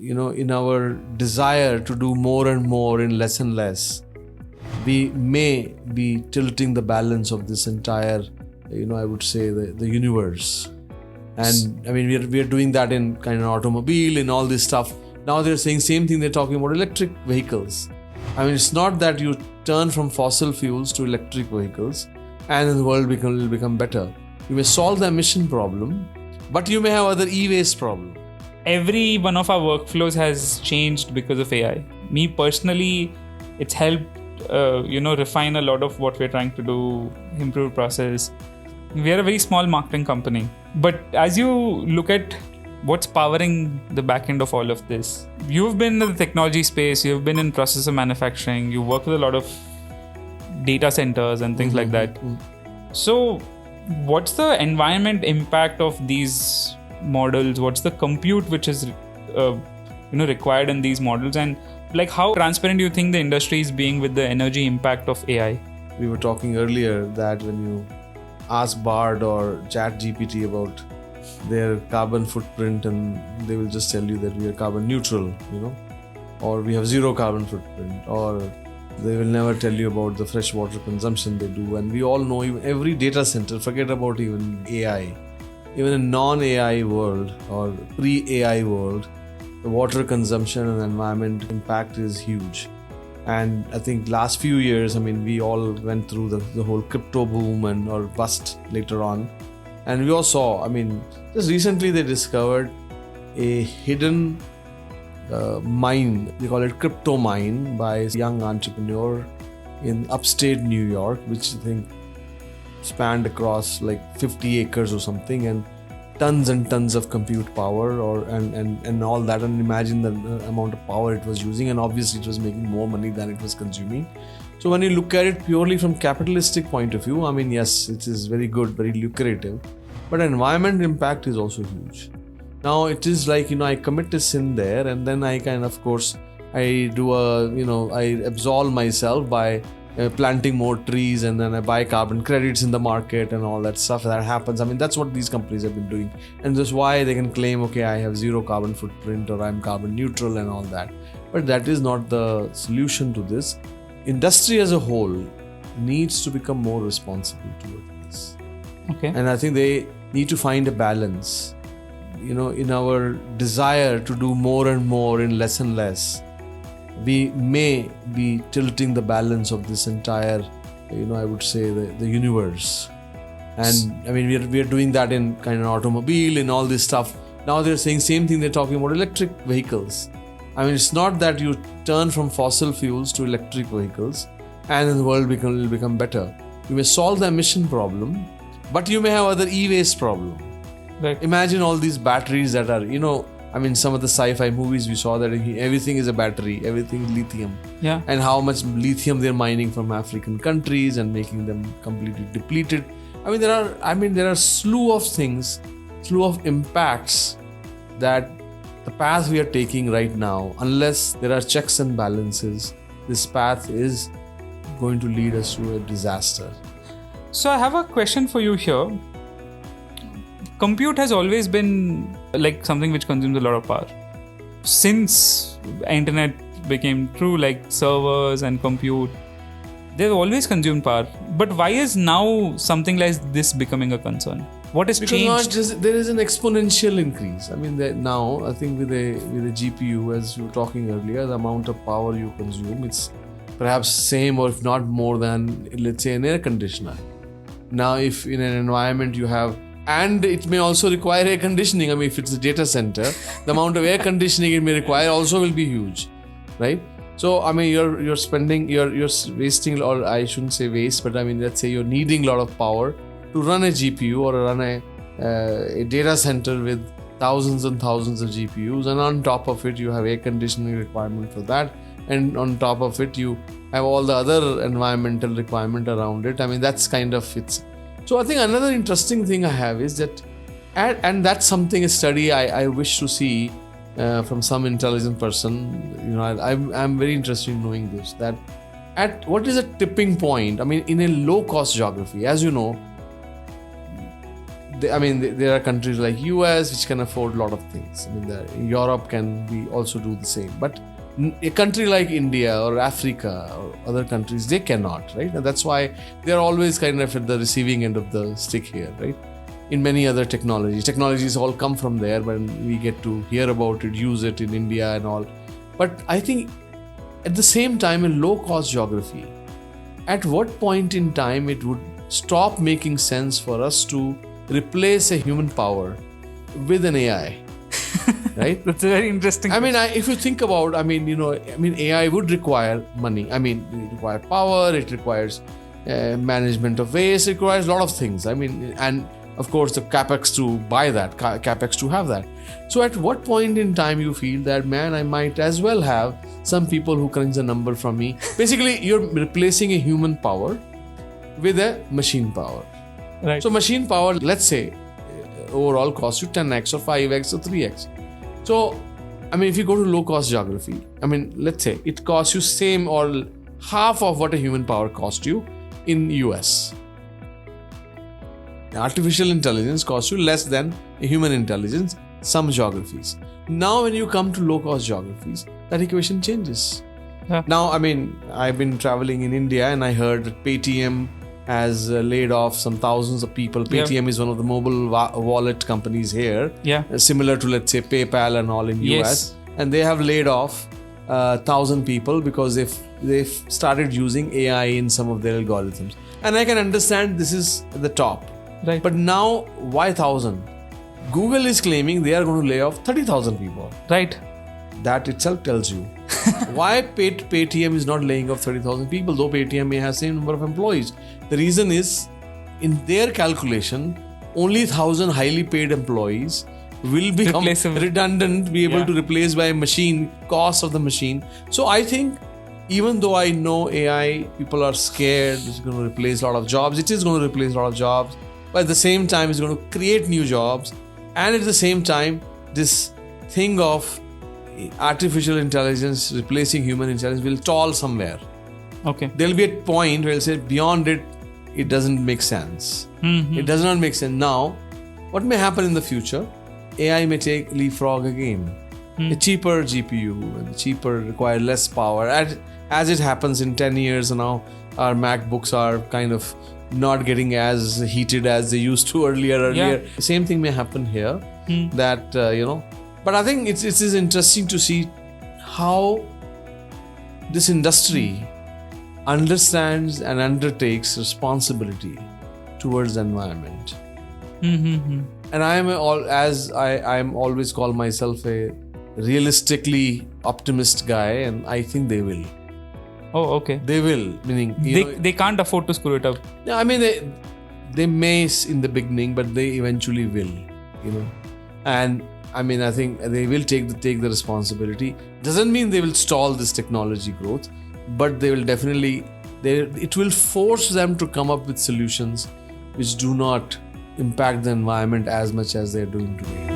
in our desire to do more and more in less and less, we may be tilting the balance of this entire, I would say the universe. And I mean, we are doing that in kind of automobile, in all this stuff. Now they're saying same thing. They're talking about electric vehicles. I mean, it's not that you turn from fossil fuels to electric vehicles and then the world will become better. You may solve the emission problem, but you may have other e-waste problem. Every one of our workflows has changed because of AI. Me personally, it's helped, refine a lot of what we're trying to do, improve process. We are a very small marketing company. But as you look at what's powering the back end of all of this, you've been in the technology space, you've been in process of manufacturing, you work with a lot of data centers and things like that. So what's the environment impact of these models? What's the compute which is required in these models? And like, how transparent do you think the industry is being with the energy impact of AI? We were talking earlier that when you ask Bard or ChatGPT about their carbon footprint, and they will just tell you that we are carbon neutral, or we have zero carbon footprint, or they will never tell you about the fresh water consumption they do. And we all know, even every data center, forget about even AI, even in non-AI world or pre-AI world, the water consumption and environment impact is huge. And I think last few years, I mean, we all went through the whole crypto boom or bust later on. And we all saw, I mean, just recently they discovered a hidden mine, they call it crypto mine, by a young entrepreneur in upstate New York, which I think spanned across like 50 acres or something, and tons and tons of compute power and all that. And imagine the amount of power it was using, and obviously it was making more money than it was consuming. So when you look at it purely from capitalistic point of view, I mean, yes, it is very good, very lucrative, but environment impact is also huge. Now it is like, I commit a sin there, and then I kind of course, I do I absolve myself by planting more trees, and then I buy carbon credits in the market and all that stuff that happens. I mean, that's what these companies have been doing. And that's why they can claim, okay, I have zero carbon footprint, or I'm carbon neutral and all that. But that is not the solution to this. Industry as a whole needs to become more responsible towards this. Okay. And I think they need to find a balance. In our desire to do more and more in less and less, we may be tilting the balance of this entire, I would say the universe. And I mean, we are doing that in kind of automobile, in all this stuff. Now they're saying same thing. They're talking about electric vehicles. I mean, it's not that you turn from fossil fuels to electric vehicles and then the world will become better. You may solve the emission problem, but you may have other e-waste problem. Right. Imagine all these batteries that are, I mean, some of the sci-fi movies we saw that everything is a battery, everything is lithium. Yeah. And how much lithium they're mining from African countries and making them completely depleted. I mean, there are slew of things, slew of impacts that the path we are taking right now, unless there are checks and balances, this path is going to lead us to a disaster. So I have a question for you here. Compute has always been like something which consumes a lot of power. Since internet became true, like servers and compute, they've always consumed power. But why is now something like this becoming a concern? What has changed? Because there is an exponential increase. I mean, now I think with a GPU, as you were talking earlier, the amount of power you consume, it's perhaps same or if not more than, let's say, an air conditioner. Now, if in an environment you have, and it may also require air conditioning. I mean, if it's a data center, the amount of air conditioning it may require also will be huge, right? So, I mean, you're spending, you're wasting, or I shouldn't say waste, but I mean, let's say you're needing a lot of power to run a GPU or run a data center with thousands and thousands of GPUs, and on top of it, you have air conditioning requirement for that, and on top of it, you have all the other environmental requirement around it. I mean, that's kind of it's. So I think another interesting thing I have is that, and that's something, a study I wish to see from some intelligent person. I'm very interested in knowing this, that at what is a tipping point? I mean, in a low cost geography, as you know, there are countries like US which can afford a lot of things. I mean, Europe can be also do the same. But a country like India or Africa or other countries, they cannot, right? And that's why they're always kind of at the receiving end of the stick here, right? In many other technologies all come from there when we get to hear about it, use it in India and all. But I think at the same time, in low-cost geography, at what point in time it would stop making sense for us to replace a human power with an AI? Right? That's a very interesting. I mean, if you think about, AI would require money. I mean, it requires power, it requires management of waste, it requires a lot of things. I mean, and of course, the capex to buy that, capex to have that. So, at what point in time you feel that, man, I might as well have some people who crunch the number from me? Basically, you're replacing a human power with a machine power. Right. So, machine power, let's say, overall costs you 10x or 5x or 3x. So, I mean, if you go to low-cost geography, I mean, let's say it costs you same or half of what a human power cost you in US. Artificial intelligence costs you less than a human intelligence, some geographies. Now, when you come to low-cost geographies, that equation changes. Yeah. Now, I mean, I've been traveling in India and I heard that Paytm has laid off some thousands of people. Paytm is one of the mobile wallet companies here, similar to, let's say, PayPal and all in US. And they have laid off 1,000 people because they've started using AI in some of their algorithms. And I can understand this is at the top. Right. But now, why 1,000? Google is claiming they are going to lay off 30,000 people. Right. That itself tells you why Paytm is not laying off 30,000 people, though Paytm may have the same number of employees. The reason is, in their calculation, only 1,000 highly paid employees will become redundant, be able to replace by a machine, cost of the machine. So I think, even though I know AI, people are scared, it's going to replace a lot of jobs. It is going to replace a lot of jobs. But at the same time, it's going to create new jobs. And at the same time, this thing of artificial intelligence replacing human intelligence will stall somewhere. Okay. There'll be a point where it'll say beyond it, it doesn't make sense. Mm-hmm. It does not make sense. Now, what may happen in the future? AI may take leapfrog again. A cheaper GPU and cheaper, require less power. As it happens in 10 years now, our MacBooks are kind of not getting as heated as they used to earlier. Yeah. The same thing may happen here. That, But I think it is interesting to see how this industry understands and undertakes responsibility towards the environment. Mm-hmm. And I am always call myself a realistically optimist guy, and I think they will. Oh, okay. They will, meaning they can't afford to screw it up. Yeah, I mean they may in the beginning, but they eventually will, And I mean, I think they will take the responsibility. Doesn't mean they will stall this technology growth, but they will definitely. It will force them to come up with solutions which do not impact the environment as much as they are doing today.